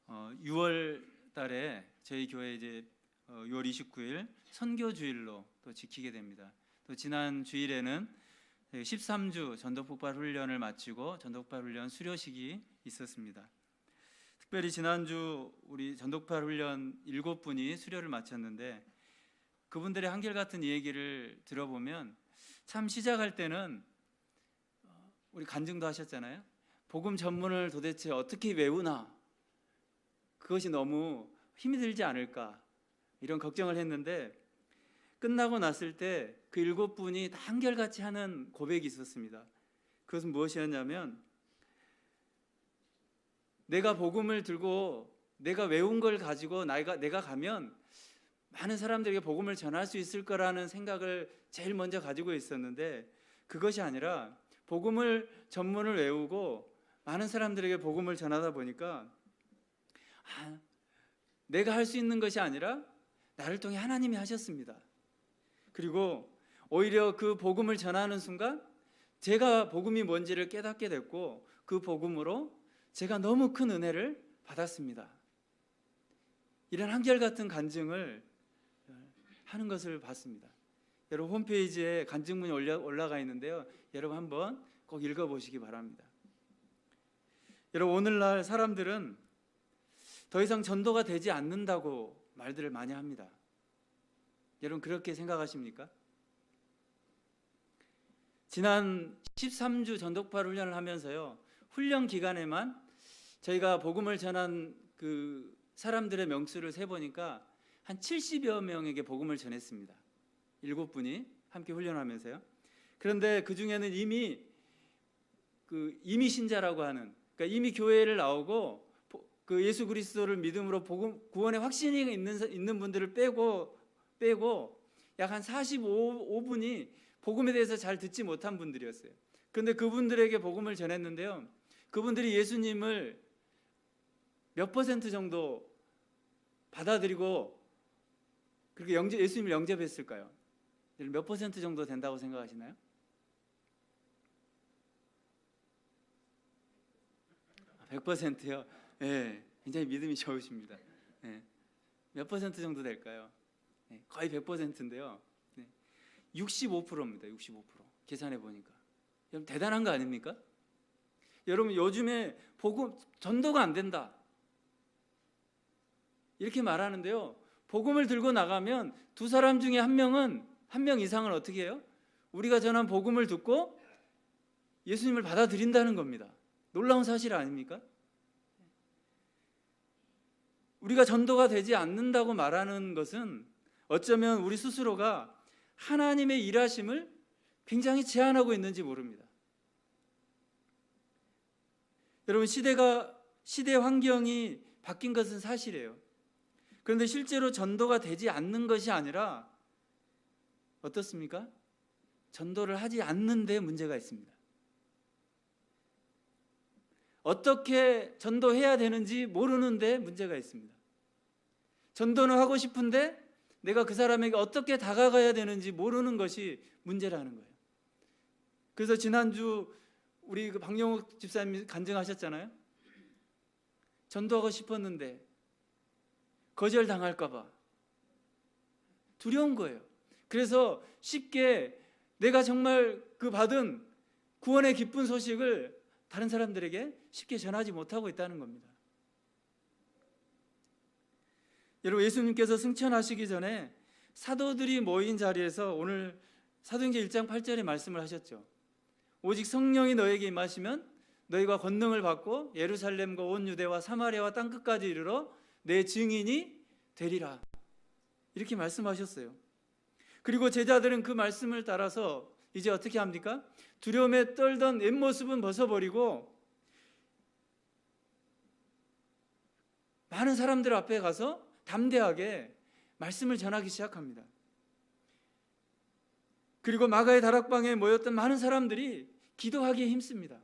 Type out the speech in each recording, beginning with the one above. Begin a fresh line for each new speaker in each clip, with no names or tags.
6월 달에 저희 교회 이제 6월 29일 선교 주일로 또 지키게 됩니다. 또 지난 주일에는 13주 전도폭발 훈련을 마치고 전도폭발 훈련 수료식이 있었습니다. 특별히 지난주 우리 전도폭발 훈련 7분이 수료를 마쳤는데 그분들의 한결같은 얘기를 들어보면 참 시작할 때는 우리 간증도 하셨잖아요. 복음 전문을 도대체 어떻게 외우나, 그것이 너무 힘이 들지 않을까 이런 걱정을 했는데 끝나고 났을 때 그 7분이 다 한결같이 하는 고백이 있었습니다. 그것은 무엇이었냐면, 내가 복음을 들고 내가 외운 걸 가지고 내가 가면 많은 사람들에게 복음을 전할 수 있을 거라는 생각을 제일 먼저 가지고 있었는데, 그것이 아니라 복음을 전문을 외우고 많은 사람들에게 복음을 전하다 보니까 내가 할 수 있는 것이 아니라 나를 통해 하나님이 하셨습니다. 그리고 오히려 그 복음을 전하는 순간 제가 복음이 뭔지를 깨닫게 됐고 그 복음으로 제가 너무 큰 은혜를 받았습니다. 이런 한결같은 간증을 하는 것을 봤습니다. 여러분 홈페이지에 간증문이 올라가 있는데요. 여러분 한번 꼭 읽어보시기 바랍니다. 여러분 오늘날 사람들은 더 이상 전도가 되지 않는다고 말들을 많이 합니다. 여러분 그렇게 생각하십니까? 지난 13주 전도폭발 훈련을 하면서요, 훈련 기간에만 저희가 복음을 전한 그 사람들의 명수를 세보니까 한 70여 명에게 복음을 전했습니다. 7분이 함께 훈련하면서요. 그런데 그 중에는 이미 신자라고 하는, 그러니까 이미 교회를 나오고 그 예수 그리스도를 믿음으로 복음 구원의 확신이 있는 분들을 빼고 약 한 45분이 복음에 대해서 잘 듣지 못한 분들이었어요. 그런데 그분들에게 복음을 전했는데요, 그분들이 예수님을 몇 퍼센트 정도 받아들이고 그렇게 예수님을 영접했을까요? 몇 퍼센트 정도 된다고 생각하시나요? 100%요? 네, 굉장히 믿음이 좋으십니다. 네. 몇 퍼센트 정도 될까요? 네, 거의 100%인데요. 네. 65%입니다. 65%. 계산해 보니까. 여러분 대단한 거 아닙니까? 여러분 요즘에 복음 전도가 안 된다 이렇게 말하는데요, 복음을 들고 나가면 두 사람 중에 한 명 이상은 어떻게 해요? 우리가 전한 복음을 듣고 예수님을 받아들인다는 겁니다. 놀라운 사실 아닙니까? 우리가 전도가 되지 않는다고 말하는 것은 어쩌면 우리 스스로가 하나님의 일하심을 굉장히 제한하고 있는지 모릅니다. 여러분 시대 환경이 바뀐 것은 사실이에요. 그런데 실제로 전도가 되지 않는 것이 아니라 어떻습니까? 전도를 하지 않는 데 문제가 있습니다. 어떻게 전도해야 되는지 모르는 데 문제가 있습니다. 전도는 하고 싶은데 내가 그 사람에게 어떻게 다가가야 되는지 모르는 것이 문제라는 거예요. 그래서 지난주 우리 박영욱 집사님이 간증하셨잖아요. 전도하고 싶었는데 거절당할까 봐 두려운 거예요. 그래서 쉽게 내가 정말 그 받은 구원의 기쁜 소식을 다른 사람들에게 쉽게 전하지 못하고 있다는 겁니다. 여러분 예수님께서 승천하시기 전에 사도들이 모인 자리에서 오늘 사도행전 1장 8절에 말씀을 하셨죠. 오직 성령이 너에게 임하시면 너희가 권능을 받고 예루살렘과 온 유대와 사마리아와 땅끝까지 이르러 내 증인이 되리라, 이렇게 말씀하셨어요. 그리고 제자들은 그 말씀을 따라서 이제 어떻게 합니까? 두려움에 떨던 옛모습은 벗어버리고 많은 사람들 앞에 가서 담대하게 말씀을 전하기 시작합니다. 그리고 마가의 다락방에 모였던 많은 사람들이 기도하기에 힘씁니다.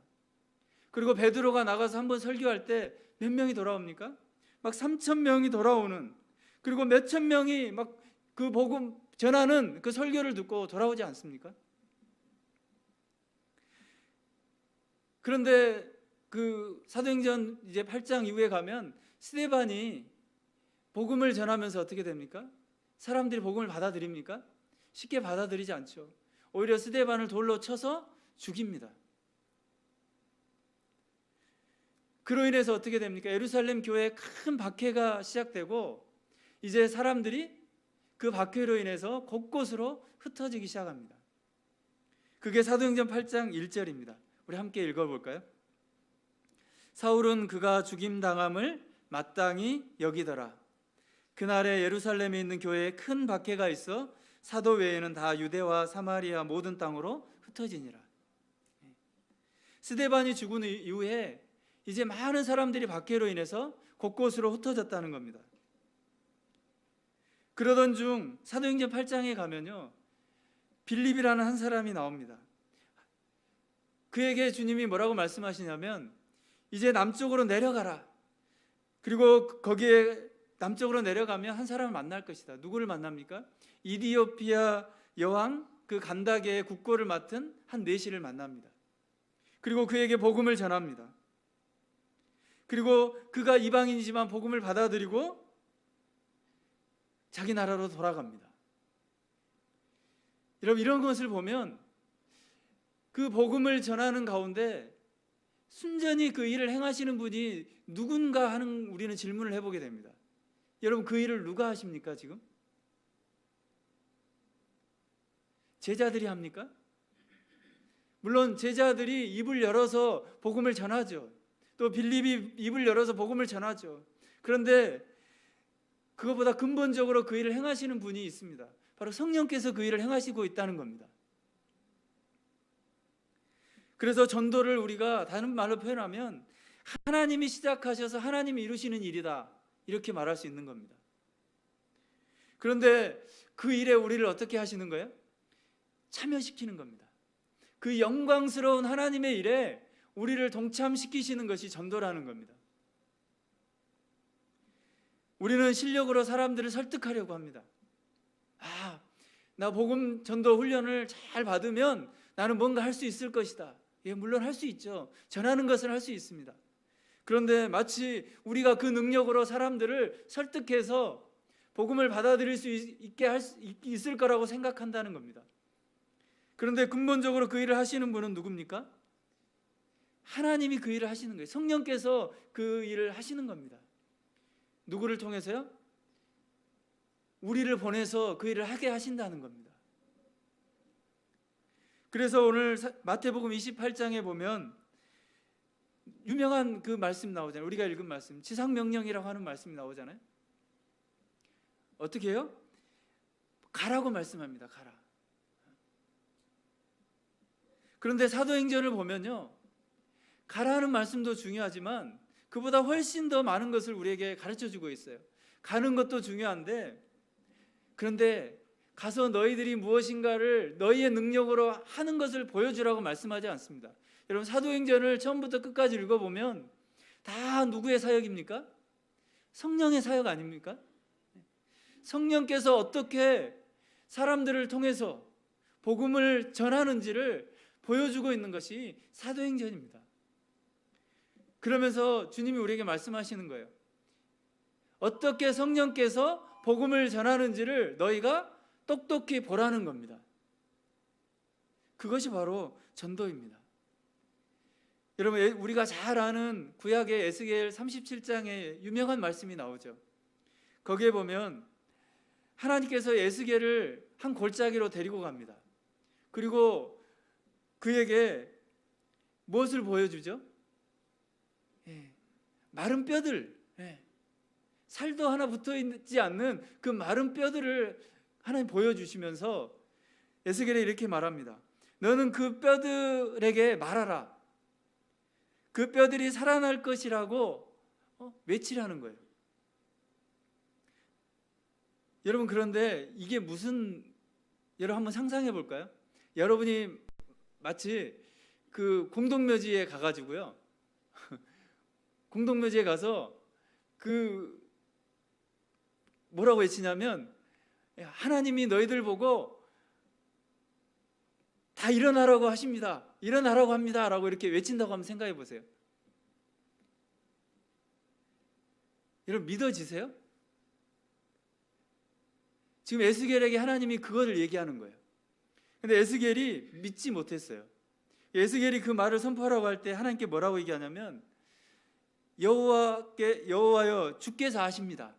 그리고 베드로가 나가서 한번 설교할 때 몇 명이 돌아옵니까? 막 3,000명이 돌아오는, 그리고 몇천 명이 막 그 복음 전하는 그 설교를 듣고 돌아오지 않습니까? 그런데 그 사도행전 이제 8장 이후에 가면 스데반이 복음을 전하면서 어떻게 됩니까? 사람들이 복음을 받아들입니까? 쉽게 받아들이지 않죠. 오히려 스데반을 돌로 쳐서 죽입니다. 그로 인해서 어떻게 됩니까? 예루살렘 교회에 큰 박해가 시작되고 이제 사람들이 그 박해로 인해서 곳곳으로 흩어지기 시작합니다. 그게 사도행전 8장 1절입니다. 우리 함께 읽어볼까요? 사울은 그가 죽임당함을 마땅히 여기더라. 그날에 예루살렘에 있는 교회에 큰 박해가 있어 사도 외에는 다 유대와 사마리아 모든 땅으로 흩어지니라. 스데반이 죽은 이후에 이제 많은 사람들이 박해로 인해서 곳곳으로 흩어졌다는 겁니다. 그러던 중 사도행전 8장에 가면요, 빌립이라는 한 사람이 나옵니다. 그에게 주님이 뭐라고 말씀하시냐면 이제 남쪽으로 내려가라. 그리고 거기에 남쪽으로 내려가면 한 사람을 만날 것이다. 누구를 만납니까? 이디오피아 여왕 그 간다게의 국고를 맡은 한 내시를 만납니다. 그리고 그에게 복음을 전합니다. 그리고 그가 이방인이지만 복음을 받아들이고 자기 나라로 돌아갑니다. 여러분, 이런 것을 보면 그 복음을 전하는 가운데 순전히 그 일을 행하시는 분이 누군가 하는 우리는 질문을 해보게 됩니다. 여러분, 그 일을 누가 하십니까 지금? 제자들이 합니까? 물론 제자들이 입을 열어서 복음을 전하죠. 또 빌립이 입을 열어서 복음을 전하죠. 그런데 그것보다 근본적으로 그 일을 행하시는 분이 있습니다. 바로 성령께서 그 일을 행하시고 있다는 겁니다. 그래서 전도를 우리가 다른 말로 표현하면 하나님이 시작하셔서 하나님이 이루시는 일이다, 이렇게 말할 수 있는 겁니다. 그런데 그 일에 우리를 어떻게 하시는 거예요? 참여시키는 겁니다. 그 영광스러운 하나님의 일에 우리를 동참시키시는 것이 전도라는 겁니다. 우리는 실력으로 사람들을 설득하려고 합니다. 나 복음 전도 훈련을 잘 받으면 나는 뭔가 할 수 있을 것이다. 예, 물론 할 수 있죠. 전하는 것은 할 수 있습니다. 그런데 마치 우리가 그 능력으로 사람들을 설득해서 복음을 받아들일 수 있을 거라고 생각한다는 겁니다. 그런데 근본적으로 그 일을 하시는 분은 누굽니까? 하나님이 그 일을 하시는 거예요. 성령께서 그 일을 하시는 겁니다. 누구를 통해서요? 우리를 보내서 그 일을 하게 하신다는 겁니다. 그래서 오늘 마태복음 28장에 보면 유명한 그 말씀 나오잖아요. 우리가 읽은 말씀, 지상명령이라고 하는 말씀이 나오잖아요. 어떻게 해요? 가라고 말씀합니다. 가라. 그런데 사도행전을 보면요, 가라는 말씀도 중요하지만 그보다 훨씬 더 많은 것을 우리에게 가르쳐주고 있어요. 가는 것도 중요한데, 그런데 가서 너희들이 무엇인가를 너희의 능력으로 하는 것을 보여주라고 말씀하지 않습니다. 여러분, 사도행전을 처음부터 끝까지 읽어보면 다 누구의 사역입니까? 성령의 사역 아닙니까? 성령께서 어떻게 사람들을 통해서 복음을 전하는지를 보여주고 있는 것이 사도행전입니다. 그러면서 주님이 우리에게 말씀하시는 거예요. 어떻게 성령께서 복음을 전하는지를 너희가 똑똑히 보라는 겁니다. 그것이 바로 전도입니다. 여러분, 우리가 잘 아는 구약의 에스겔 37장에 유명한 말씀이 나오죠. 거기에 보면 하나님께서 에스겔을 한 골짜기로 데리고 갑니다. 그리고 그에게 무엇을 보여주죠? 마른 뼈들, 살도 하나 붙어있지 않는 그 마른 뼈들을 하나님 보여주시면서 에스겔에 이렇게 말합니다. 너는 그 뼈들에게 말하라. 그 뼈들이 살아날 것이라고 외치라는 거예요. 여러분, 그런데 이게 여러분 한번 상상해 볼까요? 여러분이 마치 그 공동묘지에 가가지고요, 공동묘지에 가서 뭐라고 외치냐면, 하나님이 너희들 보고 다 일어나라고 하십니다. 일어나라고 합니다. 라고 이렇게 외친다고 한번 생각해 보세요. 여러분 믿어지세요? 지금 에스겔에게 하나님이 그거를 얘기하는 거예요. 근데 에스겔이 믿지 못했어요. 에스겔이 그 말을 선포하라고 할 때 하나님께 뭐라고 얘기하냐면 여호와여 주께서 아십니다.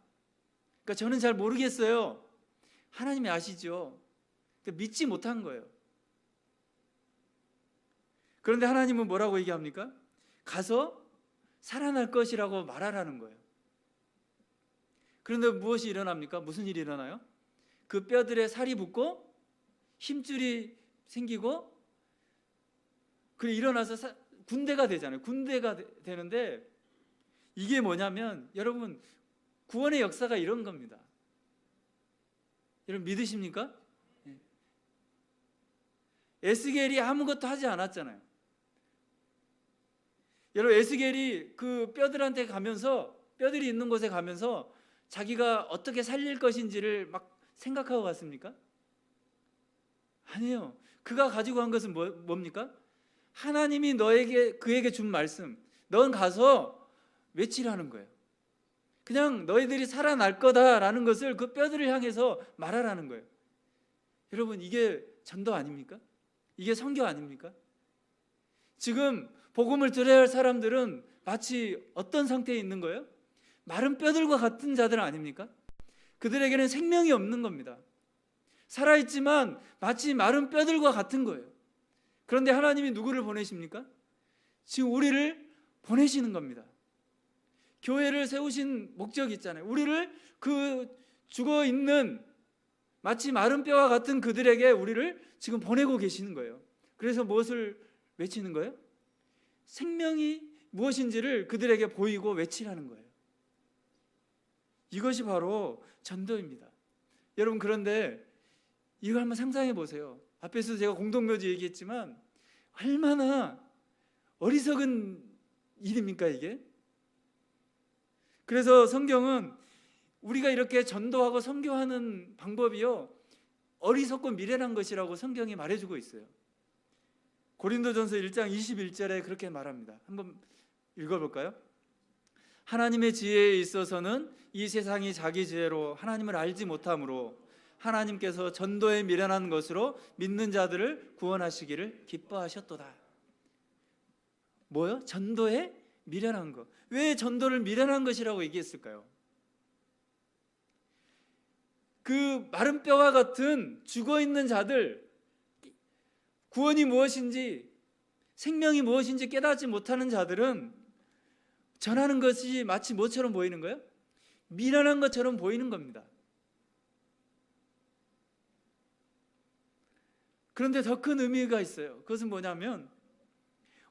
그러니까 저는 잘 모르겠어요. 하나님이 아시죠. 그러니까 믿지 못한 거예요. 그런데 하나님은 뭐라고 얘기합니까? 가서 살아날 것이라고 말하라는 거예요. 그런데 무엇이 일어납니까? 무슨 일이 일어나요? 그 뼈들에 살이 붙고 힘줄이 생기고 그래 일어나서 군대가 되잖아요. 군대가 되는데 이게 뭐냐면 여러분 구원의 역사가 이런 겁니다. 여러분 믿으십니까? 에스겔이 아무것도 하지 않았잖아요. 여러분 에스겔이 그 뼈들한테 가면서 뼈들이 있는 곳에 가면서 자기가 어떻게 살릴 것인지를 막 생각하고 갔습니까? 아니에요. 그가 가지고 간 것은 뭡니까? 하나님이 그에게 준 말씀, 넌 가서 외치라는 거예요. 그냥 너희들이 살아날 거다라는 것을 그 뼈들을 향해서 말하라는 거예요. 여러분 이게 전도 아닙니까? 이게 선교 아닙니까? 지금 복음을 들어야 할 사람들은 마치 어떤 상태에 있는 거예요? 마른 뼈들과 같은 자들 아닙니까? 그들에게는 생명이 없는 겁니다. 살아있지만 마치 마른 뼈들과 같은 거예요. 그런데 하나님이 누구를 보내십니까? 지금 우리를 보내시는 겁니다. 교회를 세우신 목적이 있잖아요. 우리를 그 죽어있는 마치 마른 뼈와 같은 그들에게 우리를 지금 보내고 계시는 거예요. 그래서 무엇을 외치는 거예요? 생명이 무엇인지를 그들에게 보이고 외치라는 거예요. 이것이 바로 전도입니다. 여러분 그런데 이걸 한번 상상해 보세요. 앞에서 제가 공동묘지 얘기했지만 얼마나 어리석은 일입니까 이게? 그래서 성경은 우리가 이렇게 전도하고 선교하는 방법이요 어리석고 미련한 것이라고 성경이 말해주고 있어요. 고린도전서 1장 21절에 그렇게 말합니다. 한번 읽어볼까요? 하나님의 지혜에 있어서는 이 세상이 자기 지혜로 하나님을 알지 못하므로 하나님께서 전도에 미련한 것으로 믿는 자들을 구원하시기를 기뻐하셨도다. 뭐요? 전도에 미련한 것. 왜 전도를 미련한 것이라고 얘기했을까요? 그 마른 뼈와 같은 죽어있는 자들, 구원이 무엇인지 생명이 무엇인지 깨닫지 못하는 자들은 전하는 것이 마치 뭐처럼 보이는 거예요? 미련한 것처럼 보이는 겁니다. 그런데 더 큰 의미가 있어요. 그것은 뭐냐면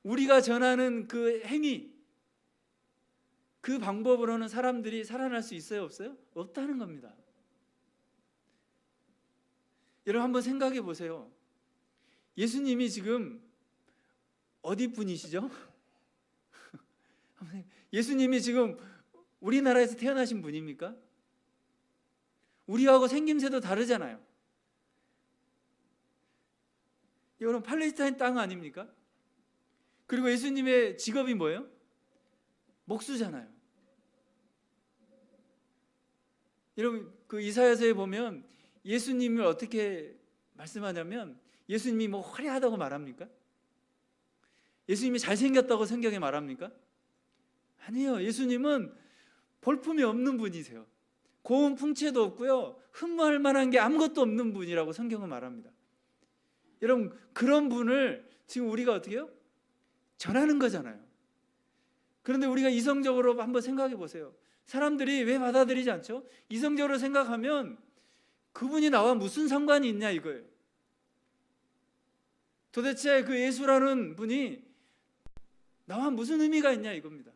우리가 전하는 그 행위, 그 방법으로는 사람들이 살아날 수 있어요? 없어요? 없다는 겁니다. 여러분 한번 생각해 보세요. 예수님이 지금 어디 분이시죠? 예수님이 지금 우리나라에서 태어나신 분입니까? 우리하고 생김새도 다르잖아요. 이거는 팔레스타인 땅 아닙니까? 그리고 예수님의 직업이 뭐예요? 목수잖아요. 여러분 그 이사야서에 보면 예수님을 어떻게 말씀하냐면 예수님이 뭐 화려하다고 말합니까? 예수님이 잘생겼다고 성경에 말합니까? 아니에요. 예수님은 볼품이 없는 분이세요. 고운 풍채도 없고요. 흠모할 만한 게 아무것도 없는 분이라고 성경은 말합니다. 여러분 그런 분을 지금 우리가 어떻게 해요? 전하는 거잖아요. 그런데 우리가 이성적으로 한번 생각해 보세요. 사람들이 왜 받아들이지 않죠? 이성적으로 생각하면 그분이 나와 무슨 상관이 있냐 이거예요. 도대체 그 예수라는 분이 나와 무슨 의미가 있냐 이겁니다.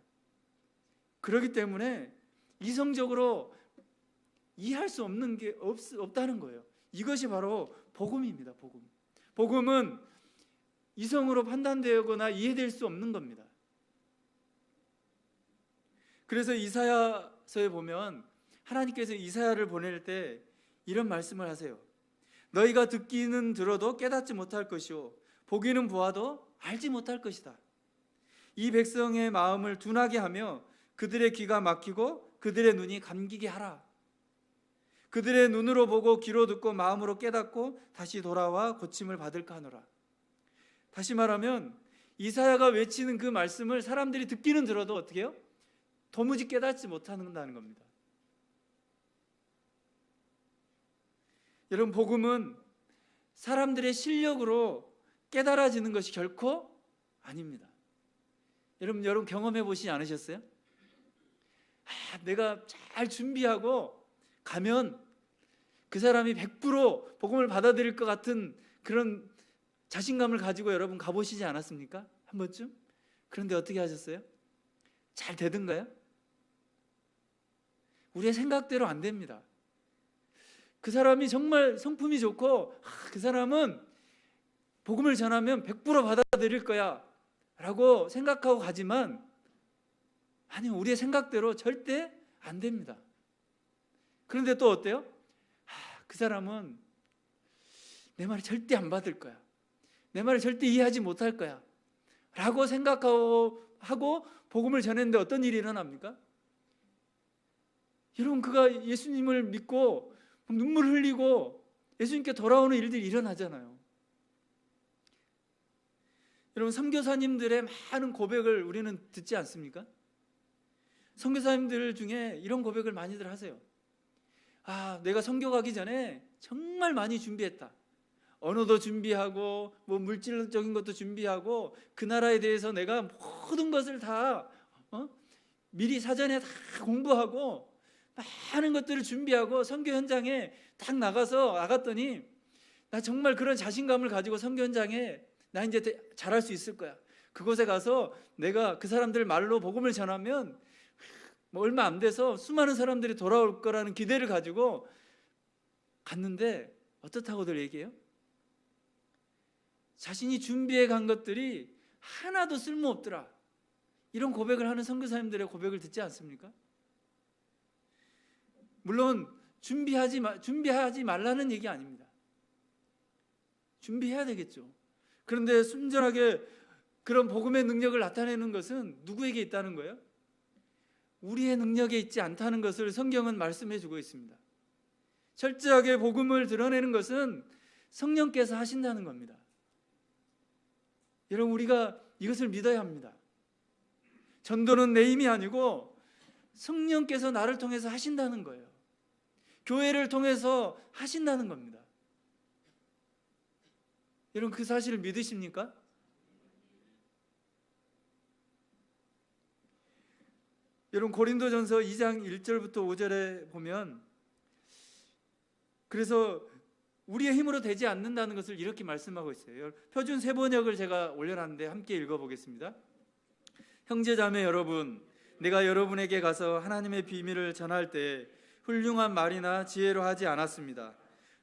그렇기 때문에 이성적으로 이해할 수 없는 게 없다는 거예요. 이것이 바로 복음입니다. 복음은 이성으로 판단되거나 이해될 수 없는 겁니다. 그래서 이사야서에 보면 하나님께서 이사야를 보낼 때 이런 말씀을 하세요. 너희가 듣기는 들어도 깨닫지 못할 것이요 보기는 보아도 알지 못할 것이다. 이 백성의 마음을 둔하게 하며 그들의 귀가 막히고 그들의 눈이 감기게 하라. 그들의 눈으로 보고 귀로 듣고 마음으로 깨닫고 다시 돌아와 고침을 받을까 하노라. 다시 말하면 이사야가 외치는 그 말씀을 사람들이 듣기는 들어도 어떻게 해요? 도무지 깨닫지 못한다는 겁니다. 여러분, 복음은 사람들의 실력으로 깨달아지는 것이 결코 아닙니다. 여러분 경험해 보시지 않으셨어요? 내가 잘 준비하고 가면 그 사람이 100% 복음을 받아들일 것 같은 그런 자신감을 가지고 여러분 가보시지 않았습니까? 한 번쯤? 그런데 어떻게 하셨어요? 잘 되던가요? 우리의 생각대로 안 됩니다. 그 사람이 정말 성품이 좋고 그 사람은 복음을 전하면 100% 받아들일 거야 라고 생각하고 가지만 아니, 우리의 생각대로 절대 안 됩니다. 그런데 또 어때요? 그 사람은 내 말을 절대 안 받을 거야, 내 말을 절대 이해하지 못할 거야 라고 생각하고 복음을 전했는데 어떤 일이 일어납니까? 여러분, 그가 예수님을 믿고 눈물을 흘리고 예수님께 돌아오는 일들이 일어나잖아요. 여러분, 선교사님들의 많은 고백을 우리는 듣지 않습니까? 선교사님들 중에 이런 고백을 많이들 하세요. 내가 선교 가기 전에 정말 많이 준비했다. 언어도 준비하고 물질적인 것도 준비하고 그 나라에 대해서 내가 모든 것을 다 미리 사전에 다 공부하고 많은 것들을 준비하고 선교 현장에 딱 나갔더니 나 정말 그런 자신감을 가지고 선교 현장에 나 이제 잘할 수 있을 거야. 그곳에 가서 내가 그 사람들 말로 복음을 전하면 얼마 안 돼서 수많은 사람들이 돌아올 거라는 기대를 가지고 갔는데 어떻다고들 얘기해요? 자신이 준비해 간 것들이 하나도 쓸모없더라. 이런 고백을 하는 선교사님들의 고백을 듣지 않습니까? 물론 준비하지 말라는 얘기 아닙니다. 준비해야 되겠죠. 그런데 순전하게 그런 복음의 능력을 나타내는 것은 누구에게 있다는 거예요? 우리의 능력에 있지 않다는 것을 성경은 말씀해 주고 있습니다. 철저하게 복음을 드러내는 것은 성령께서 하신다는 겁니다. 여러분, 우리가 이것을 믿어야 합니다. 전도는 내 힘이 아니고 성령께서 나를 통해서 하신다는 거예요. 교회를 통해서 하신다는 겁니다. 여러분, 그 사실을 믿으십니까? 여러분, 고린도전서 2장 1절부터 5절에 보면, 그래서 우리의 힘으로 되지 않는다는 것을 이렇게 말씀하고 있어요. 표준 세번역을 제가 올려놨는데 함께 읽어보겠습니다. 형제자매 여러분, 내가 여러분에게 가서 하나님의 비밀을 전할 때 훌륭한 말이나 지혜로 하지 않았습니다.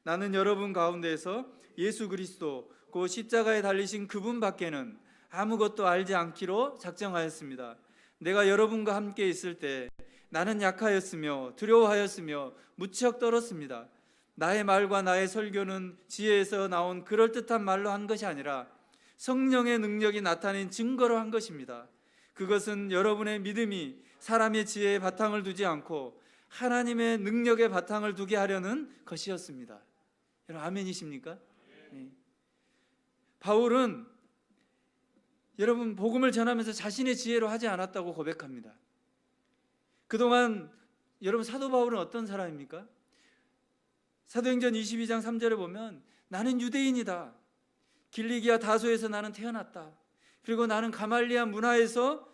나는 여러분 가운데에서 예수 그리스도 그 십자가에 달리신 그분 밖에는 아무것도 알지 않기로 작정하였습니다. 내가 여러분과 함께 있을 때 나는 약하였으며 두려워하였으며 무척 떨었습니다. 나의 말과 나의 설교는 지혜에서 나온 그럴듯한 말로 한 것이 아니라 성령의 능력이 나타낸 증거로 한 것입니다. 그것은 여러분의 믿음이 사람의 지혜에 바탕을 두지 않고 하나님의 능력에 바탕을 두게 하려는 것이었습니다. 여러분, 아멘이십니까? 네. 바울은 여러분 복음을 전하면서 자신의 지혜로 하지 않았다고 고백합니다. 그동안 여러분 사도 바울은 어떤 사람입니까? 사도행전 22장 3절에 보면 나는 유대인이다. 길리기아 다소에서 나는 태어났다. 그리고 나는 가말리아 문화에서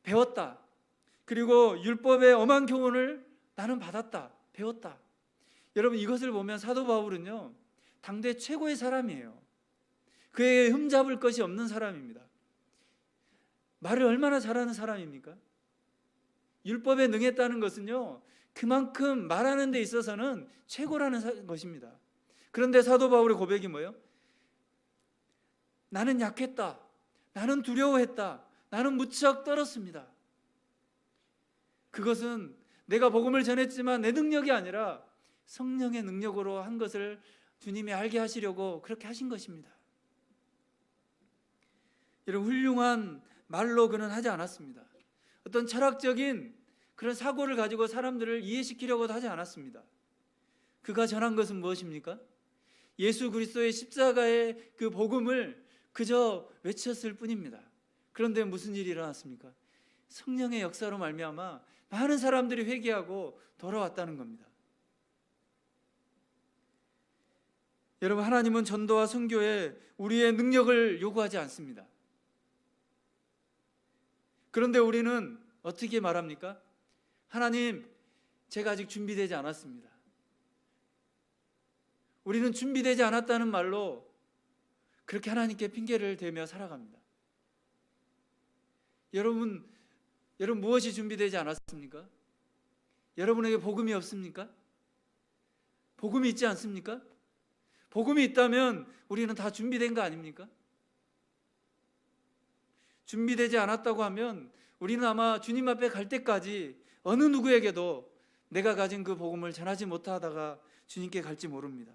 배웠다. 그리고 율법의 엄한 교훈을 나는 받았다. 배웠다. 여러분, 이것을 보면 사도 바울은요, 당대 최고의 사람이에요. 그에게 흠잡을 것이 없는 사람입니다. 말을 얼마나 잘하는 사람입니까? 율법에 능했다는 것은요, 그만큼 말하는 데 있어서는 최고라는 것입니다. 그런데 사도 바울의 고백이 뭐예요? 나는 약했다. 나는 두려워했다. 나는 무척 떨었습니다. 그것은 내가 복음을 전했지만 내 능력이 아니라 성령의 능력으로 한 것을 주님이 알게 하시려고 그렇게 하신 것입니다. 이런 훌륭한 말로 그는 하지 않았습니다. 어떤 철학적인 그런 사고를 가지고 사람들을 이해시키려고도 하지 않았습니다. 그가 전한 것은 무엇입니까? 예수 그리스도의 십자가의 그 복음을 그저 외쳤을 뿐입니다. 그런데 무슨 일이 일어났습니까? 성령의 역사로 말미암아 많은 사람들이 회개하고 돌아왔다는 겁니다. 여러분, 하나님은 전도와 선교에 우리의 능력을 요구하지 않습니다. 그런데 우리는 어떻게 말합니까? 하나님, 제가 아직 준비되지 않았습니다. 우리는 준비되지 않았다는 말로 그렇게 하나님께 핑계를 대며 살아갑니다. 여러분 무엇이 준비되지 않았습니까? 여러분에게 복음이 없습니까? 복음이 있지 않습니까? 복음이 있다면 우리는 다 준비된 거 아닙니까? 준비되지 않았다고 하면 우리는 아마 주님 앞에 갈 때까지 어느 누구에게도 내가 가진 그 복음을 전하지 못하다가 주님께 갈지 모릅니다.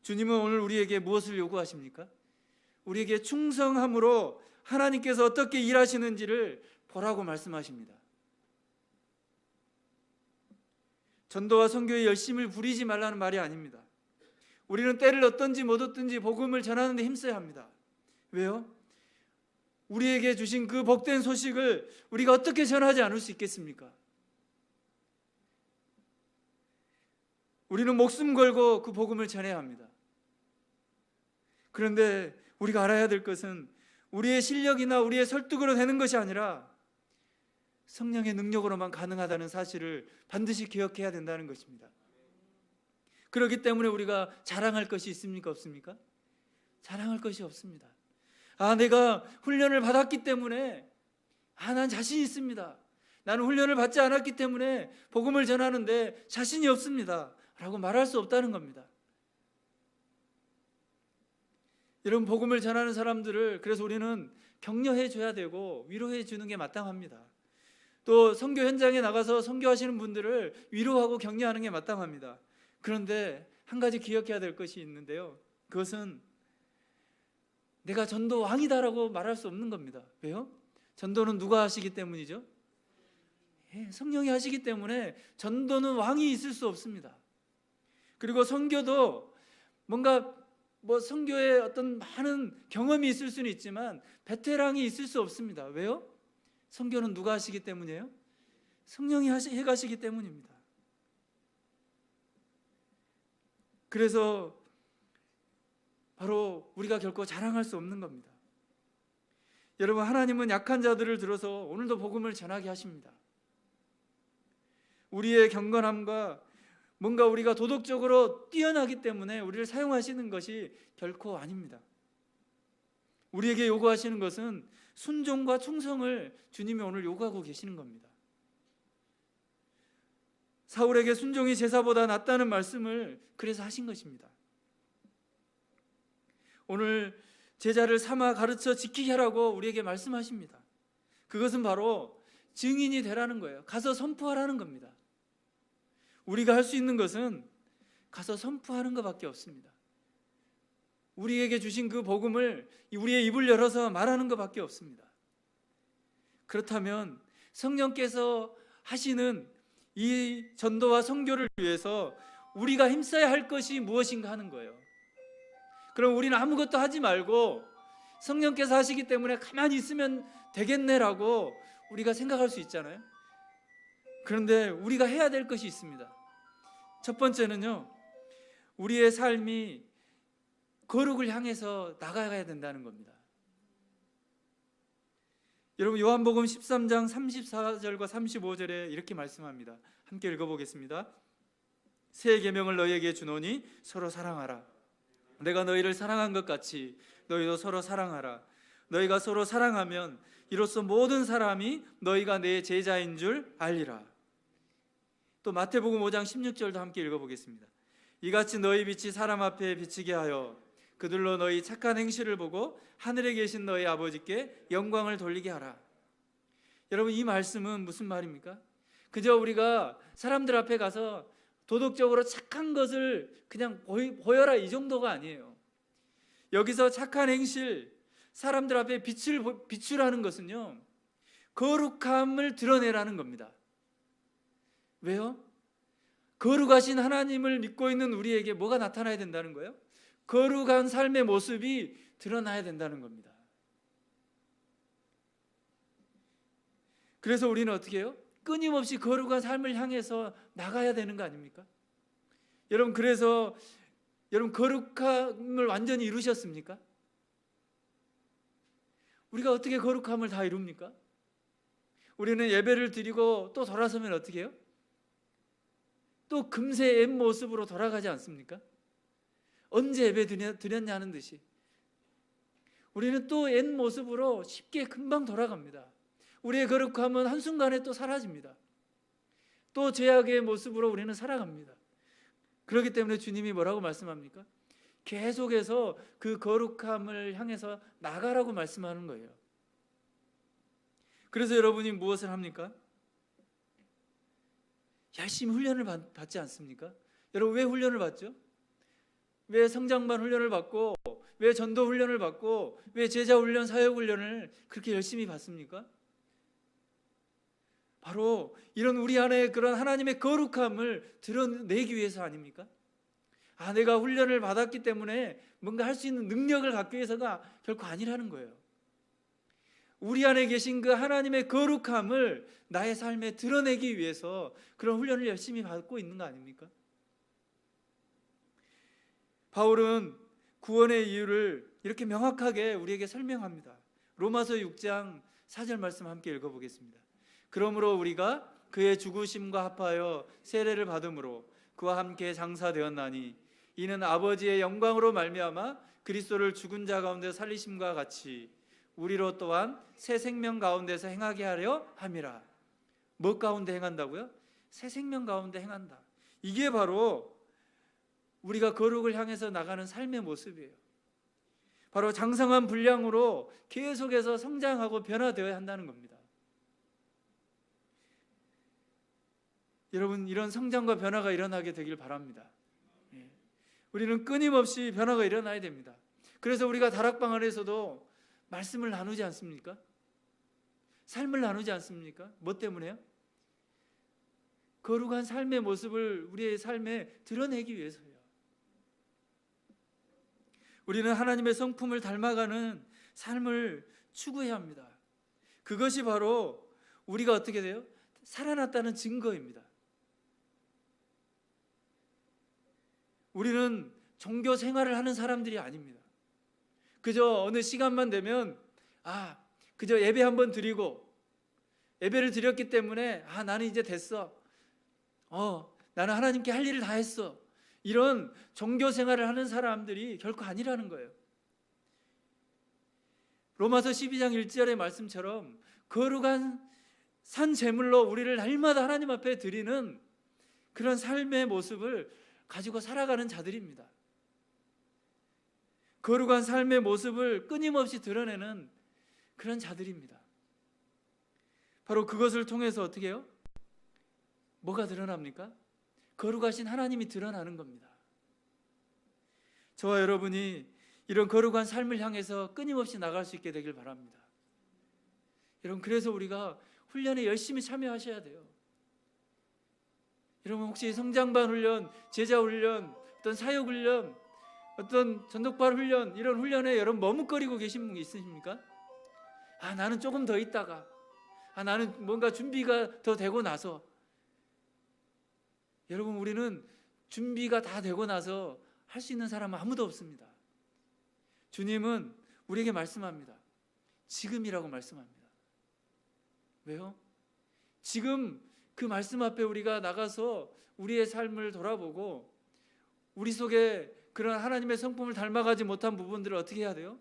주님은 오늘 우리에게 무엇을 요구하십니까? 우리에게 충성함으로 하나님께서 어떻게 일하시는지를 보라고 말씀하십니다. 전도와 선교에 열심을 부리지 말라는 말이 아닙니다. 우리는 때를 얻든지 못 얻든지 복음을 전하는 데 힘써야 합니다. 왜요? 우리에게 주신 그 복된 소식을 우리가 어떻게 전하지 않을 수 있겠습니까? 우리는 목숨 걸고 그 복음을 전해야 합니다. 그런데 우리가 알아야 될 것은 우리의 실력이나 우리의 설득으로 되는 것이 아니라 성령의 능력으로만 가능하다는 사실을 반드시 기억해야 된다는 것입니다. 그렇기 때문에 우리가 자랑할 것이 있습니까? 없습니까? 자랑할 것이 없습니다. 내가 훈련을 받았기 때문에 난 자신 있습니다. 나는 훈련을 받지 않았기 때문에 복음을 전하는데 자신이 없습니다 라고 말할 수 없다는 겁니다. 여러분, 복음을 전하는 사람들을 그래서 우리는 격려해 줘야 되고 위로해 주는 게 마땅합니다. 또 선교 현장에 나가서 선교하시는 분들을 위로하고 격려하는 게 마땅합니다. 그런데 한 가지 기억해야 될 것이 있는데요, 그것은 내가 전도 왕이다라고 말할 수 없는 겁니다. 왜요? 전도는 누가 하시기 때문이죠? 성령이 하시기 때문에 전도는 왕이 있을 수 없습니다. 그리고 선교도 뭔가 선교에 어떤 많은 경험이 있을 수는 있지만 베테랑이 있을 수 없습니다. 왜요? 선교는 누가 하시기 때문이에요? 성령이 해가시기 때문입니다. 그래서 바로 우리가 결코 자랑할 수 없는 겁니다. 여러분, 하나님은 약한 자들을 들어서 오늘도 복음을 전하게 하십니다. 우리의 경건함과 뭔가 우리가 도덕적으로 뛰어나기 때문에 우리를 사용하시는 것이 결코 아닙니다. 우리에게 요구하시는 것은 순종과 충성을 주님이 오늘 요구하고 계시는 겁니다. 사울에게 순종이 제사보다 낫다는 말씀을 그래서 하신 것입니다. 오늘 제자를 삼아 가르쳐 지키게 하라고 우리에게 말씀하십니다. 그것은 바로 증인이 되라는 거예요. 가서 선포하라는 겁니다. 우리가 할 수 있는 것은 가서 선포하는 것밖에 없습니다. 우리에게 주신 그 복음을 우리의 입을 열어서 말하는 것밖에 없습니다. 그렇다면 성령께서 하시는 이 전도와 선교를 위해서 우리가 힘써야 할 것이 무엇인가 하는 거예요. 그럼 우리는 아무것도 하지 말고 성령께서 하시기 때문에 가만히 있으면 되겠네라고 우리가 생각할 수 있잖아요. 그런데 우리가 해야 될 것이 있습니다. 첫 번째는요, 우리의 삶이 거룩을 향해서 나가야 된다는 겁니다. 여러분, 요한복음 13장 34절과 35절에 이렇게 말씀합니다. 함께 읽어보겠습니다. 새 계명을 너희에게 주노니 서로 사랑하라. 내가 너희를 사랑한 것 같이 너희도 서로 사랑하라. 너희가 서로 사랑하면 이로써 모든 사람이 너희가 내 제자인 줄 알리라. 또 마태복음 5장 16절도 함께 읽어보겠습니다. 이같이 너희 빛이 사람 앞에 비치게 하여 그들로 너희 착한 행실을 보고 하늘에 계신 너희 아버지께 영광을 돌리게 하라. 여러분, 이 말씀은 무슨 말입니까? 그저 우리가 사람들 앞에 가서 도덕적으로 착한 것을 그냥 보여라, 이 정도가 아니에요. 여기서 착한 행실, 사람들 앞에 빛을 비추라는 것은요,
거룩함을 드러내라는 겁니다. 왜요? 거룩하신 하나님을 믿고 있는 우리에게 뭐가 나타나야 된다는 거예요? 거룩한 삶의 모습이 드러나야 된다는 겁니다. 그래서 우리는 어떻게 해요? 끊임없이 거룩한 삶을 향해서 나가야 되는 거 아닙니까? 여러분, 그래서 여러분 거룩함을 완전히 이루셨습니까? 우리가 어떻게 거룩함을 다 이룹니까? 우리는 예배를 드리고 또 돌아서면 어떻게 해요? 또 금세 옛 모습으로 돌아가지 않습니까? 언제 예배 드렸냐는 듯이 우리는 또 옛 모습으로 쉽게 금방 돌아갑니다. 우리의 거룩함은 한순간에 또 사라집니다. 또 죄악의 모습으로 우리는 살아갑니다. 그렇기 때문에 주님이 뭐라고 말씀합니까? 계속해서 그 거룩함을 향해서 나가라고 말씀하는 거예요. 그래서 여러분이 무엇을 합니까? 열심히 훈련을 받지 않습니까? 여러분, 왜 훈련을 받죠? 왜 성장반 훈련을 받고, 왜 전도 훈련을 받고, 왜 제자 훈련, 사역 훈련을 그렇게 열심히 받습니까? 바로 이런 우리 안에 그런 하나님의 거룩함을 드러내기 위해서 아닙니까? 내가 훈련을 받았기 때문에 뭔가 할 수 있는 능력을 갖기 위해서가 결코 아니라는 거예요. 우리 안에 계신 그 하나님의 거룩함을 나의 삶에 드러내기 위해서 그런 훈련을 열심히 받고 있는 거 아닙니까? 바울은 구원의 이유를 이렇게 명확하게 우리에게 설명합니다. 로마서 6장 4절 말씀 함께 읽어보겠습니다. 그러므로 우리가 그의 죽으심과 합하여 세례를 받음으로 그와 함께 장사되었나니 이는 아버지의 영광으로 말미암아 그리스도를 죽은 자 가운데 살리심과 같이 우리로 또한 새 생명 가운데서 행하게 하려 함이라. 뭐 가운데 행한다고요? 새 생명 가운데 행한다. 이게 바로 우리가 거룩을 향해서 나가는 삶의 모습이에요. 바로 장성한 분량으로 계속해서 성장하고 변화되어야 한다는 겁니다. 여러분, 이런 성장과 변화가 일어나게 되길 바랍니다. 우리는 끊임없이 변화가 일어나야 됩니다. 그래서 우리가 다락방 안에서도 말씀을 나누지 않습니까? 삶을 나누지 않습니까? 뭐 때문에요? 거룩한 삶의 모습을 우리의 삶에 드러내기 위해서요. 우리는 하나님의 성품을 닮아가는 삶을 추구해야 합니다. 그것이 바로 우리가 어떻게 돼요? 살아났다는 증거입니다. 우리는 종교 생활을 하는 사람들이 아닙니다. 그저 어느 시간만 되면 그저 예배 한번 드리고 예배를 드렸기 때문에 나는 이제 됐어. 나는 하나님께 할 일을 다 했어. 이런 종교 생활을 하는 사람들이 결코 아니라는 거예요. 로마서 12장 1절의 말씀처럼 거룩한 산 제물로 우리를 날마다 하나님 앞에 드리는 그런 삶의 모습을 가지고 살아가는 자들입니다. 거룩한 삶의 모습을 끊임없이 드러내는 그런 자들입니다. 바로 그것을 통해서 어떻게 해요? 뭐가 드러납니까? 거룩하신 하나님이 드러나는 겁니다. 저와 여러분이 이런 거룩한 삶을 향해서 끊임없이 나갈 수 있게 되길 바랍니다. 여러분, 그래서 우리가 훈련에 열심히 참여하셔야 돼요. 여러분, 혹시 성장반 훈련, 제자 훈련, 어떤 사역 훈련, 어떤 전독발 훈련, 이런 훈련에 여러분 머뭇거리고 계신 분 있으십니까? 나는 조금 더 있다가, 나는 뭔가 준비가 더 되고 나서. 여러분, 우리는 준비가 다 되고 나서 할 수 있는 사람은 아무도 없습니다. 주님은 우리에게 말씀합니다. 지금이라고 말씀합니다. 왜요? 지금 그 말씀 앞에 우리가 나가서 우리의 삶을 돌아보고 우리 속에 그런 하나님의 성품을 닮아가지 못한 부분들을 어떻게 해야 돼요?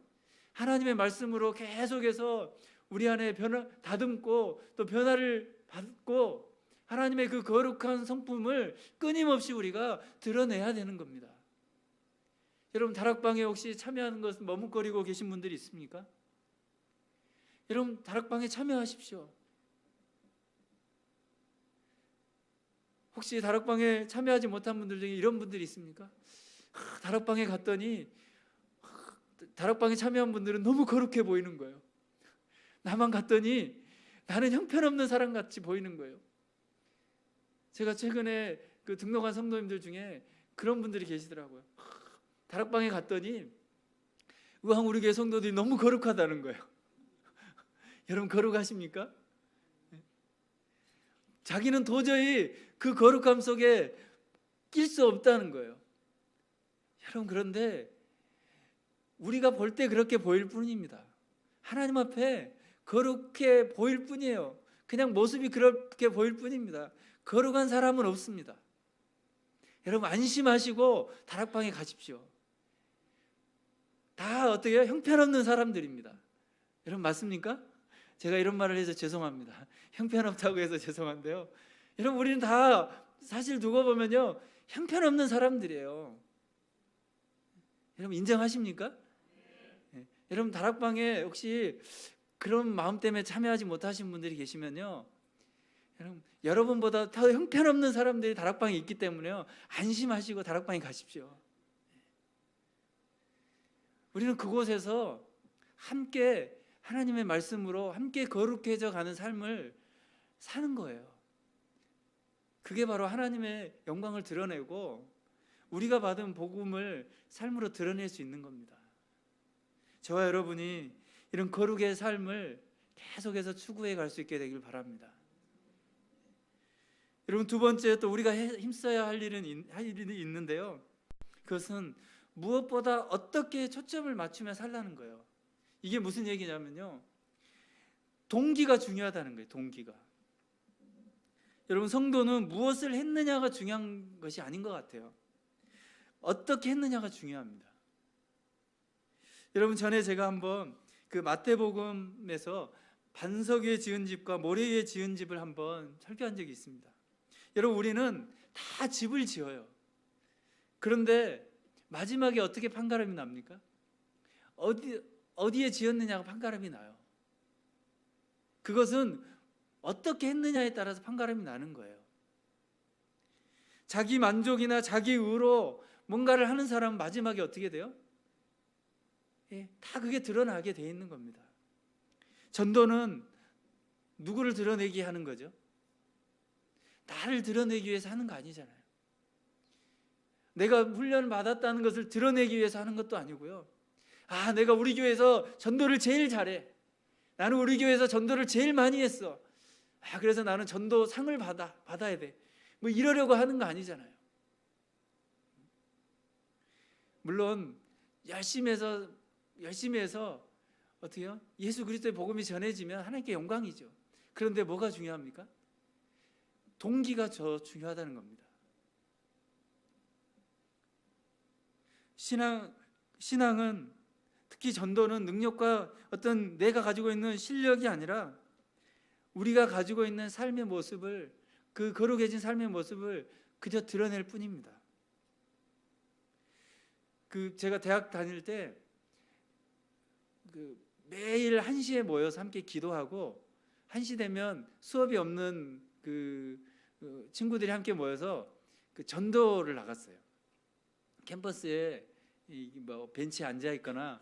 하나님의 말씀으로 계속해서 우리 안에 다듬고 또 변화를 받고 하나님의 그 거룩한 성품을 끊임없이 우리가 드러내야 되는 겁니다. 여러분, 다락방에 혹시 참여하는 것은 머뭇거리고 계신 분들이 있습니까? 여러분, 다락방에 참여하십시오. 혹시 다락방에 참여하지 못한 분들 중에 이런 분들이 있습니까? 다락방에 갔더니 다락방에 참여한 분들은 너무 거룩해 보이는 거예요. 나만 갔더니 나는 형편없는 사람 같이 보이는 거예요. 제가 최근에 그 등록한 성도님들 중에 그런 분들이 계시더라고요. 다락방에 갔더니 우리 교회 성도들이 너무 거룩하다는 거예요. 여러분 거룩하십니까? 자기는 도저히 그 거룩함 속에 낄 수 없다는 거예요. 여러분 그런데 우리가 볼 때 그렇게 보일 뿐입니다. 하나님 앞에 거룩해 보일 뿐이에요. 그냥 모습이 그렇게 보일 뿐입니다. 거룩한 사람은 없습니다. 여러분 안심하시고 다락방에 가십시오. 다 어떻게 해요? 형편없는 사람들입니다. 여러분 맞습니까? 제가 이런 말을 해서 죄송합니다. 형편없다고 해서 죄송한데요. 여러분 우리는 다 사실 두고 보면요 형편없는 사람들이에요. 여러분 인정하십니까? 네. 여러분 다락방에 혹시 그런 마음 때문에 참여하지 못하신 분들이 계시면요, 여러분보다 더 형편없는 사람들이 다락방에 있기 때문에요, 안심하시고 다락방에 가십시오. 우리는 그곳에서 함께 하나님의 말씀으로 함께 거룩해져 가는 삶을 사는 거예요. 그게 바로 하나님의 영광을 드러내고 우리가 받은 복음을 삶으로 드러낼 수 있는 겁니다. 저와 여러분이 이런 거룩의 삶을 계속해서 추구해 갈 수 있게 되길 바랍니다. 여러분 두 번째 또 우리가 힘써야 할 일이 있는데요. 그것은 무엇보다 어떻게 초점을 맞추며 살라는 거예요. 이게 무슨 얘기냐면요, 동기가 중요하다는 거예요. 동기가. 여러분 성도는 무엇을 했느냐가 중요한 것이 아닌 것 같아요. 어떻게 했느냐가 중요합니다. 여러분 전에 제가 한번 그 마태복음에서 반석 위에 지은 집과 모래 위에 지은 집을 한번 설교한 적이 있습니다. 여러분 우리는 다 집을 지어요. 그런데 마지막에 어떻게 판가름이 납니까? 어디에 지었느냐가 판가름이 나요. 그것은 어떻게 했느냐에 따라서 판가름이 나는 거예요. 자기 만족이나 자기 의로 뭔가를 하는 사람은 마지막에 어떻게 돼요? 다 그게 드러나게 돼 있는 겁니다. 전도는 누구를 드러내기 하는 거죠? 나를 드러내기 위해서 하는 거 아니잖아요. 내가 훈련을 받았다는 것을 드러내기 위해서 하는 것도 아니고요. 내가 우리 교회에서 전도를 제일 잘해. 나는 우리 교회에서 전도를 제일 많이 했어. 그래서 나는 전도 상을 받아야 돼. 뭐 이러려고 하는 거 아니잖아요. 물론 열심히 해서 어떻게요? 예수 그리스도의 복음이 전해지면 하나님께 영광이죠. 그런데 뭐가 중요합니까? 동기가 더 중요하다는 겁니다. 신앙은 특히 전도는 능력과 어떤 내가 가지고 있는 실력이 아니라 우리가 가지고 있는 삶의 모습을, 그 거룩해진 삶의 모습을 그저 드러낼 뿐입니다. 제가 대학 다닐 때 매일 1시에 모여서 함께 기도하고 1시 되면 수업이 없는 친구들이 함께 모여서 전도를 나갔어요. 캠퍼스에 벤치에 앉아 있거나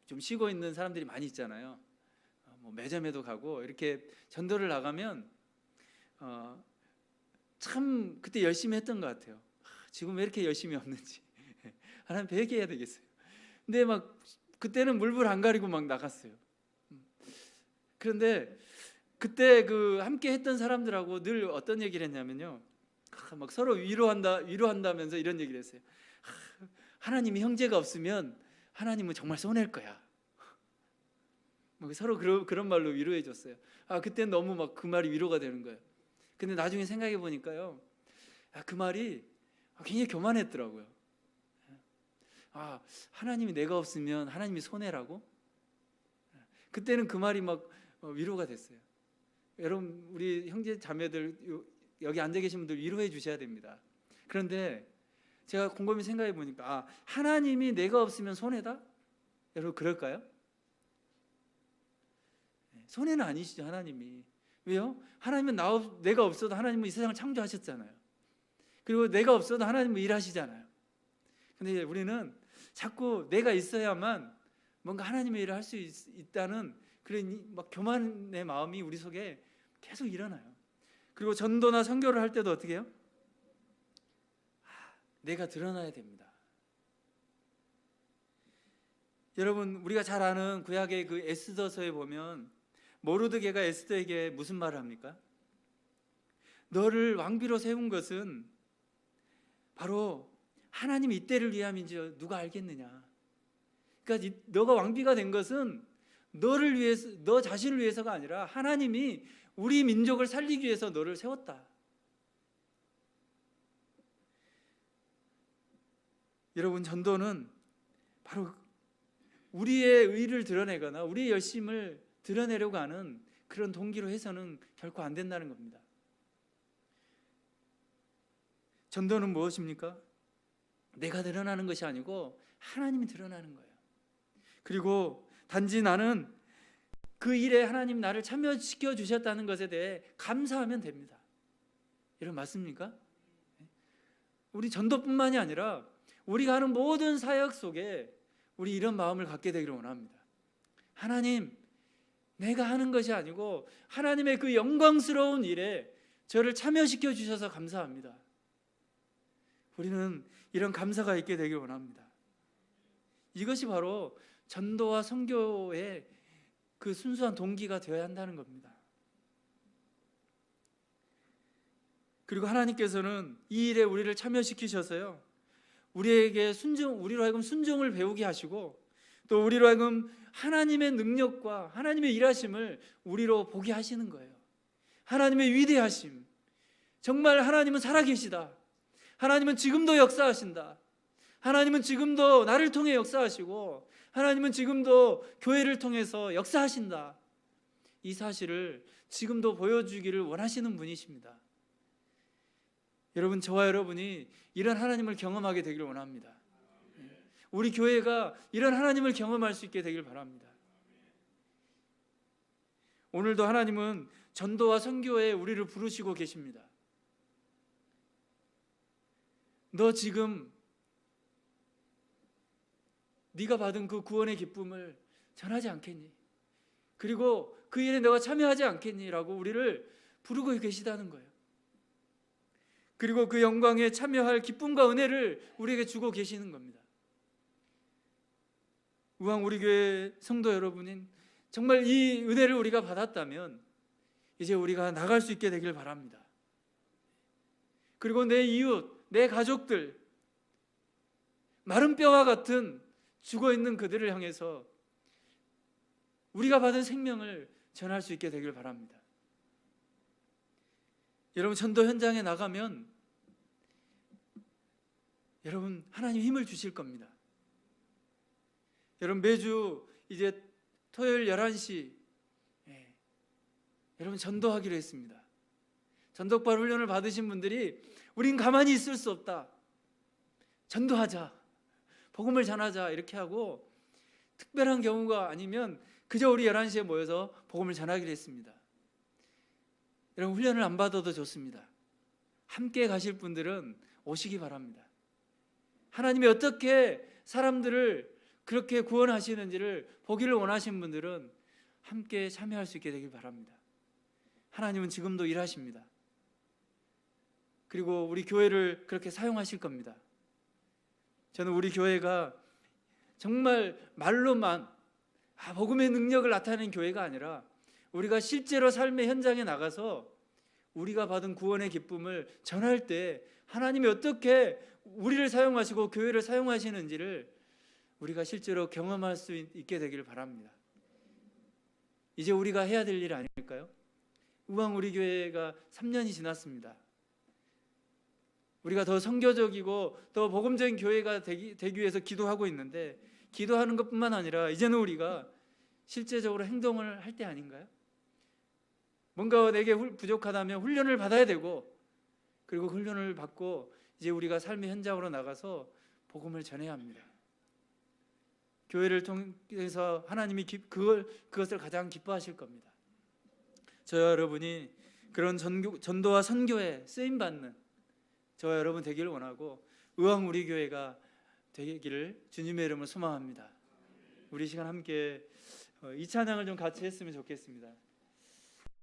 좀 쉬고 있는 사람들이 많이 있잖아요. 매점에도 가고 이렇게 전도를 나가면 참 그때 열심히 했던 것 같아요. 지금 왜 이렇게 열심히 없는지 하나님 회개해야 되겠어요. 근데 그때는 물불 안 가리고 막 나갔어요. 그런데 그때 함께 했던 사람들하고 늘 어떤 얘기를 했냐면요, 막 서로 위로한다면서 이런 얘기를 했어요. 하나님이 형제가 없으면 하나님은 정말 손해일 거야. 서로 그런 말로 위로해 줬어요. 그때 너무 그 말이 위로가 되는 거예요. 근데 나중에 생각해 보니까요, 그 말이 굉장히 교만했더라고요. 하나님이 내가 없으면 하나님이 손해라고? 그때는 그 말이 위로가 됐어요. 여러분 우리 형제 자매들 여기 앉아 계신 분들 위로해 주셔야 됩니다. 그런데 제가 곰곰이 생각해 보니까 하나님이 내가 없으면 손해다? 여러분 그럴까요? 손해는 아니시죠. 하나님이. 왜요? 하나님은 내가 없어도 하나님은 이 세상을 창조하셨잖아요. 그리고 내가 없어도 하나님은 일하시잖아요. 근데 우리는 자꾸 내가 있어야만 뭔가 하나님의 일을 할 수 있다는 그런 막 교만의 마음이 우리 속에 계속 일어나요. 그리고 전도나 선교를 할 때도 어떻게 해요? 내가 드러나야 됩니다. 여러분, 우리가 잘 아는 구약의 그 에스더서에 보면 모르드게가 에스더에게 무슨 말을 합니까? 너를 왕비로 세운 것은 바로 하나님 이때를 위함인지 누가 알겠느냐. 그러니까 너가 왕비가 된 것은 너를 위해서, 너 자신을 위해서가 아니라 하나님이 우리 민족을 살리기 위해서 너를 세웠다. 여러분, 전도는 바로 우리의 의를 드러내거나 우리의 열심을 드러내려고 하는 그런 동기로 해서는 결코 안 된다는 겁니다. 전도는 무엇입니까? 내가 드러나는 것이 아니고 하나님이 드러나는 거예요. 그리고 단지 나는 그 일에 하나님 나를 참여시켜 주셨다는 것에 대해 감사하면 됩니다. 여러분, 맞습니까? 우리 전도뿐만이 아니라 우리가 하는 모든 사역 속에 우리 이런 마음을 갖게 되기를 원합니다. 하나님, 내가 하는 것이 아니고 하나님의 그 영광스러운 일에 저를 참여시켜 주셔서 감사합니다. 우리는 이런 감사가 있게 되길 원합니다. 이것이 바로 전도와 선교의 그 순수한 동기가 되어야 한다는 겁니다. 그리고 하나님께서는 이 일에 우리를 참여시키셔서요, 우리로 하여금 순종을 배우게 하시고, 또 우리로 하여금 하나님의 능력과 하나님의 일하심을 우리로 보게 하시는 거예요. 하나님의 위대하심, 정말 하나님은 살아계시다, 하나님은 지금도 역사하신다, 하나님은 지금도 나를 통해 역사하시고 하나님은 지금도 교회를 통해서 역사하신다, 이 사실을 지금도 보여주기를 원하시는 분이십니다. 여러분, 저와 여러분이 이런 하나님을 경험하게 되기를 원합니다. 우리 교회가 이런 하나님을 경험할 수 있게 되길 바랍니다. 오늘도 하나님은 전도와 선교에 우리를 부르시고 계십니다. 너 지금 네가 받은 그 구원의 기쁨을 전하지 않겠니? 그리고 그 일에 너가 참여하지 않겠니? 라고 우리를 부르고 계시다는 거예요. 그리고 그 영광에 참여할 기쁨과 은혜를 우리에게 주고 계시는 겁니다. 우왕 우리 교회 성도 여러분인 정말 이 은혜를 우리가 받았다면 이제 우리가 나갈 수 있게 되길 바랍니다. 그리고 내 이웃, 내 가족들, 마른 뼈와 같은 죽어있는 그들을 향해서 우리가 받은 생명을 전할 수 있게 되길 바랍니다. 여러분, 전도 현장에 나가면 여러분, 하나님 힘을 주실 겁니다. 여러분, 매주 이제 토요일 11시 여러분 전도하기로 했습니다. 전도발 훈련을 받으신 분들이 우린 가만히 있을 수 없다, 전도하자, 복음을 전하자, 이렇게 하고 특별한 경우가 아니면 그저 우리 11시에 모여서 복음을 전하기로 했습니다. 여러분, 훈련을 안 받아도 좋습니다. 함께 가실 분들은 오시기 바랍니다. 하나님이 어떻게 사람들을 그렇게 구원하시는지를 보기를 원하신 분들은 함께 참여할 수 있게 되길 바랍니다. 하나님은 지금도 일하십니다. 그리고 우리 교회를 그렇게 사용하실 겁니다. 저는 우리 교회가 정말 말로만 복음의 능력을 나타내는 교회가 아니라 우리가 실제로 삶의 현장에 나가서 우리가 받은 구원의 기쁨을 전할 때 하나님이 어떻게 우리를 사용하시고 교회를 사용하시는지를 우리가 실제로 경험할 수 있게 되기를 바랍니다. 이제 우리가 해야 될 일 아닐까요? 우왕 우리 교회가 3년이 지났습니다. 우리가 더 선교적이고 더 복음적인 교회가 되기 위해서 기도하고 있는데, 기도하는 것뿐만 아니라 이제는 우리가 실제적으로 행동을 할 때 아닌가요? 뭔가 내게 부족하다면 훈련을 받아야 되고, 그리고 훈련을 받고 이제 우리가 삶의 현장으로 나가서 복음을 전해야 합니다. 교회를 통해서 하나님이 그것을 가장 기뻐하실 겁니다. 저와 여러분이 그런 전도와 선교에 쓰임받는 저와 여러분 되기를 원하고, 의왕 우리 교회가 되기를 주님의 이름으로 소망합니다. 우리 시간 함께 이 찬양을 좀 같이 했으면 좋겠습니다.